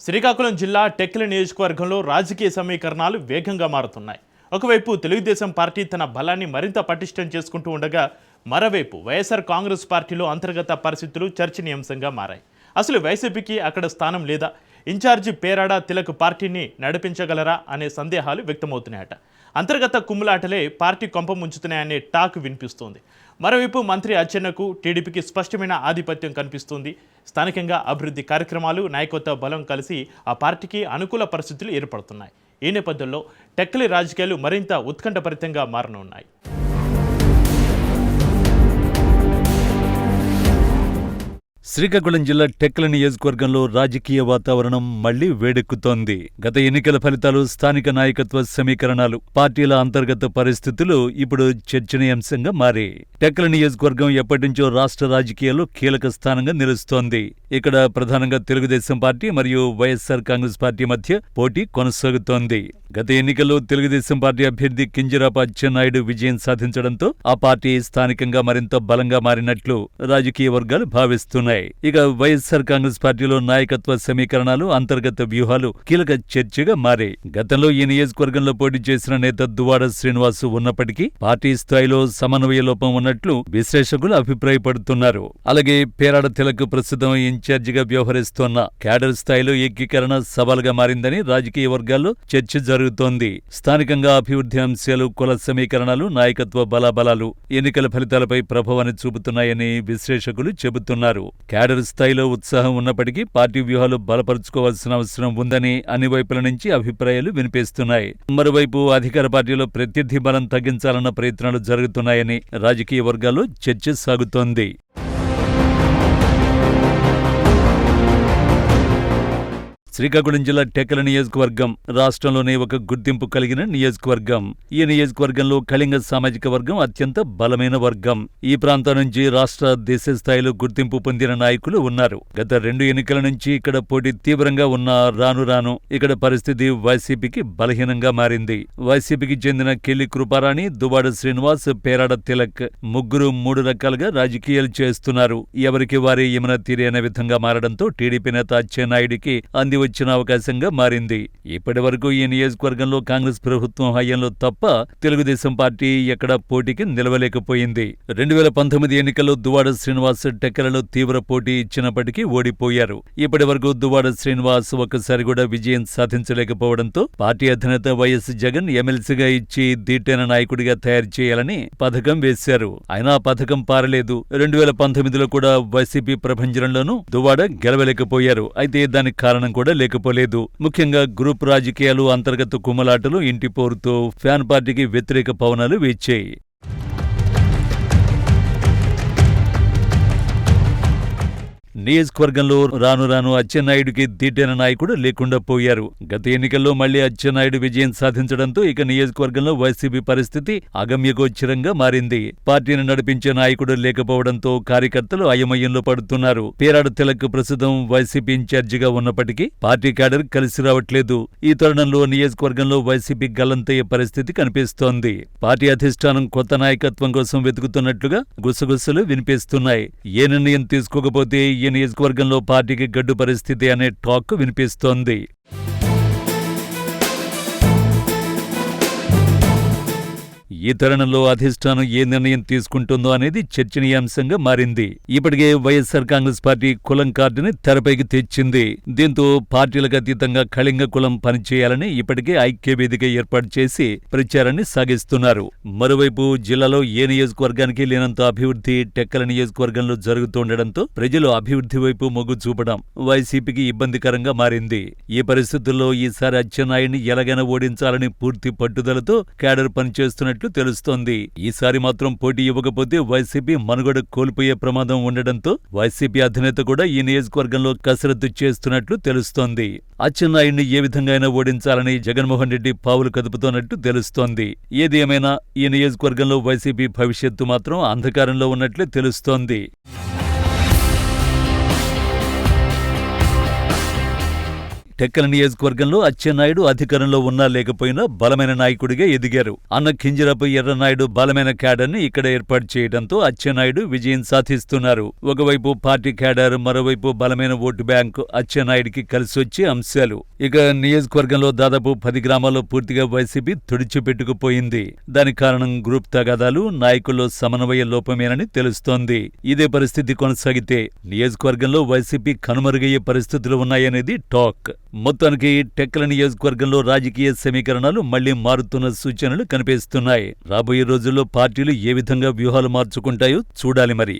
శ్రీకాకుళం జిల్లా టెక్కలి నియోజకవర్గంలో రాజకీయ సమీకరణాలు వేగంగా మారుతున్నాయి. ఒకవైపు తెలుగుదేశం పార్టీ తన బలాన్ని మరింత పటిష్టం చేసుకుంటూ ఉండగా, మరోవైపు వైఎస్ఆర్ కాంగ్రెస్ పార్టీలో అంతర్గత పరిస్థితులు చర్చనీయాంశంగా మారాయి. అసలు వైసీపీకి అక్కడ స్థానం లేదా? ఇన్ఛార్జి పేరాడ తిలక్ పార్టీని నడిపించగలరా అనే సందేహాలు వ్యక్తమవుతున్నాయట. అంతర్గత కుమ్ములాటలే పార్టీ కొంప ముంచుతున్నాయనే టాక్ వినిపిస్తోంది. మరోవైపు మంత్రి అచ్చెన్నకు టీడీపీకి స్పష్టమైన ఆధిపత్యం కనిపిస్తుంది. స్థానికంగా అభివృద్ధి కార్యక్రమాలు, నాయకత్వ బలం కలిసి ఆ పార్టీకి అనుకూల పరిస్థితులు ఏర్పడుతున్నాయి. ఈ నేపథ్యంలో టెక్కలి రాజకీయాలు మరింత ఉత్కంఠభరితంగా మారనున్నాయి. శ్రీకాకుళం జిల్లా టెక్కలి నియోజకవర్గంలో రాజకీయ వాతావరణం మళ్లీ వేడెక్కుతోంది. గత ఎన్నికల ఫలితాలు, స్థానిక నాయకత్వ సమీకరణాలు, పార్టీల అంతర్గత పరిస్థితులు ఇప్పుడు చర్చనీయాంశంగా మారాయి. టెక్కలి నియోజకవర్గం ఎప్పటినుంచో రాష్ట్ర రాజకీయాల్లో కీలక స్థానంగా నిలుస్తోంది. ఇక్కడ ప్రధానంగా తెలుగుదేశం పార్టీ మరియు వైఎస్ఆర్ కాంగ్రెస్ పార్టీ మధ్య పోటీ కొనసాగుతోంది. గత ఎన్నికల్లో తెలుగుదేశం పార్టీ అభ్యర్థి కింజరాపు అచ్చెన్నాయుడు విజయం సాధించడంతో ఆ పార్టీ స్థానికంగా మరింత బలంగా మారినట్లు రాజకీయ వర్గాలు భావిస్తున్నాయి. ఇక వైఎస్ఆర్ కాంగ్రెస్ పార్టీలో నాయకత్వ సమీకరణాలు, అంతర్గత వ్యూహాలు కీలక చర్చగా మారాయి. గతంలో ఈ నియోజకవర్గంలో పోటీ చేసిన నేత దువ్వాడ శ్రీనివాసు ఉన్నప్పటికీ పార్టీ స్థాయిలో సమన్వయ లోపం ఉన్నట్లు విశ్లేషకులు అభిప్రాయపడుతున్నారు. అలాగే పేరాడ తిలక్ ప్రస్తుతం ఇన్ఛార్జిగా వ్యవహరిస్తోన్న క్యాడర్ స్థాయిలో ఏకీకరణ సవాలుగా మారిందని రాజకీయ వర్గాల్లో చర్చ జరుగుతోంది. స్థానికంగా అభివృద్ధి అంశాలు, కుల సమీకరణాలు, నాయకత్వ బలాబలాలు ఎన్నికల ఫలితాలపై ప్రభావాన్ని చూపుతున్నాయని విశ్లేషకులు చెబుతున్నారు. క్యాడర్ స్థాయిలో ఉత్సాహం ఉన్నప్పటికీ పార్టీ వ్యూహాలు బలపరుచుకోవాల్సిన అవసరం ఉందని అన్ని వైపుల నుంచి అభిప్రాయాలు వినిపిస్తున్నాయి. మరోవైపు అధికార పార్టీలో ప్రత్యర్థి బలం తగ్గించాలన్న ప్రయత్నాలు జరుగుతున్నాయని రాజకీయ వర్గాల్లో చర్చ సాగుతోంది. శ్రీకాకుళం జిల్లా టెక్కలి నియోజకవర్గం రాష్ట్రంలోనే ఒక గుర్తింపు కలిగిన నియోజకవర్గం. ఈ నియోజకవర్గంలో కళింగ సామాజిక వర్గం అత్యంత బలమైన వర్గం. ఈ ప్రాంతం నుంచి రాష్ట్ర, దేశ స్థాయిలో గుర్తింపు పొందిన నాయకులు ఉన్నారు. గత 2 ఎన్నికల నుంచి ఇక్కడ పోటీ తీవ్రంగా ఉన్న రాను ఇక్కడ పరిస్థితి వైసీపీకి బలహీనంగా మారింది. వైసీపీకి చెందిన కెల్లి కృపారాణి, దువ్వాడ శ్రీనివాస్, పేరాడ తిలక్ ముగ్గురు 3 రకాలుగా రాజకీయాలు చేస్తున్నారు. ఎవరికి వారి యమున తీరే అనే విధంగా మారడంతో టీడీపీ నేత అచ్చెన్నాయుడికి వచ్చిన అవకాశంగా మారింది. ఇప్పటి వరకు ఈ నియోజకవర్గంలో కాంగ్రెస్ ప్రభుత్వం హయాంలో తప్ప తెలుగుదేశం పార్టీ ఎక్కడా పోటీకి నిలవలేకపోయింది. 2019 ఎన్నికల్లో దువ్వాడ శ్రీనివాస్ టెక్కలలో తీవ్ర పోటీ ఇచ్చినప్పటికీ ఓడిపోయారు. ఇప్పటి వరకు దువ్వాడ శ్రీనివాస్ ఒక్కసారి కూడా విజయం సాధించలేకపోవడంతో పార్టీ అధినేత వైఎస్ జగన్ ఎమ్మెల్సీగా ఇచ్చి దీటైన నాయకుడిగా తయారు చేయాలని పథకం వేశారు. అయినా పథకం పారలేదు. 2019లో కూడా వైసీపీ ప్రభంజనంలోనూ దువ్వాడ గెలవలేకపోయారు. అయితే దానికి కారణం కూడా లేకపోలేదు. ముఖ్యంగా గ్రూప్ రాజకీయాలు, అంతర్గత కుమ్మలాటలు, ఇంటి పోరుతో ఫ్యాన్ పార్టీకి వ్యతిరేక పవనాలు వీచాయి. నియోజకవర్గంలో రాను అచ్చెన్నాయుడికి దీటైన నాయకుడు లేకుండా పోయారు. గత ఎన్నికల్లో మళ్లీ అచ్చెన్నాయుడు విజయం సాధించడంతో ఇక నియోజకవర్గంలో వైసీపీ పరిస్థితి అగమ్యగోచరంగా మారింది. పార్టీని నడిపించే నాయకుడు లేకపోవడంతో కార్యకర్తలు అయోమయంలో పడుతున్నారు. పేరాడ తిలక్ ప్రస్తుతం వైసీపీ ఇన్ఛార్జిగా ఉన్నప్పటికీ పార్టీ క్యాడర్ కలిసి రావట్లేదు. ఈ తరుణంలో నియోజకవర్గంలో వైసీపీ గల్లంతయ్యే పరిస్థితి కనిపిస్తోంది. పార్టీ అధిష్టానం కొత్త నాయకత్వం కోసం వెతుకుతున్నట్లుగా గుసగుసలు వినిపిస్తున్నాయి. ఏ నిర్ణయం తీసుకోకపోతే ఈ నియోజకవర్గంలో పార్టీకి గడ్డు పరిస్థితి అనే టాక్ వినిపిస్తోంది. ఈ తరుణంలో అధిష్టానం ఏ నిర్ణయం తీసుకుంటుందో అనేది చర్చనీయాంశంగా మారింది. ఇప్పటికే వైఎస్ఆర్ కాంగ్రెస్ పార్టీ కులం కార్డుని తెరపైకి తెచ్చింది. దీంతో పార్టీలకు అతీతంగా కళింగ కులం పనిచేయాలని ఇప్పటికే ఐక్య వేదిక ఏర్పాటు చేసి ప్రచారాన్ని సాగిస్తున్నారు. మరోవైపు జిల్లాలో ఏ నియోజకవర్గానికి లేనంత అభివృద్ధి టెక్కలి నియోజకవర్గంలో జరుగుతుండటంతో ప్రజలు అభివృద్ధి వైపు మొగ్గు చూపడం వైసీపీకి ఇబ్బందికరంగా మారింది. ఈ పరిస్థితుల్లో ఈసారి అచ్చెన్నాయుడిని ఎలాగైనా ఓడించాలని పూర్తి పట్టుదలతో క్యాడర్ పనిచేస్తున్నట్లు తెలుస్తోంది. ఈసారి మాత్రం పోటీ ఇవ్వకపోతే వైసీపీ మనుగడ కోల్పోయే ప్రమాదం ఉండడంతో వైసీపీ అధినేత కూడా ఈ నియోజకవర్గంలో కసరత్తు చేస్తున్నట్లు తెలుస్తోంది. అచ్చెన్నాయుడిని ఏ విధంగా ఓడించాలని జగన్మోహన్ రెడ్డి పావులు కదుపుతోన్నట్టు తెలుస్తోంది. ఏది ఏమైనా ఈ నియోజకవర్గంలో వైసీపీ భవిష్యత్తు మాత్రం అంధకారంలో ఉన్నట్లే తెలుస్తోంది. టెక్కల నియోజకవర్గంలో అచ్చెన్నాయుడు అధికారంలో ఉన్నా లేకపోయినా బలమైన నాయకుడిగా ఎదిగారు. అన్న కింజరాపు ఎర్రనాయుడు బలమైన క్యాడర్ని ఇక్కడ ఏర్పాటు చేయడంతో అచ్చెన్నాయుడు విజయం సాధిస్తున్నారు. ఒకవైపు పార్టీ క్యాడర్, మరోవైపు బలమైన ఓటు బ్యాంకు అచ్చెన్నాయుడికి కలిసొచ్చే అంశాలు. ఇక నియోజకవర్గంలో దాదాపు 10 గ్రామాల్లో పూర్తిగా వైసీపీ తుడిచిపెట్టుకుపోయింది. దానికి కారణం గ్రూప్ తగాదాలు, నాయకుల్లో సమన్వయ లోపమేనని తెలుస్తోంది. ఇదే పరిస్థితి కొనసాగితే నియోజకవర్గంలో వైసీపీ కనుమరుగయ్యే పరిస్థితులు ఉన్నాయనేది టాక్. మొత్తానికి టెక్కల నియోజకవర్గంలో రాజకీయ సమీకరణాలు మళ్లీ మారుతున్న సూచనలు కనిపిస్తున్నాయి. రాబోయే రోజుల్లో పార్టీలు ఏ విధంగా వ్యూహాలు మార్చుకుంటాయో చూడాలి మరి.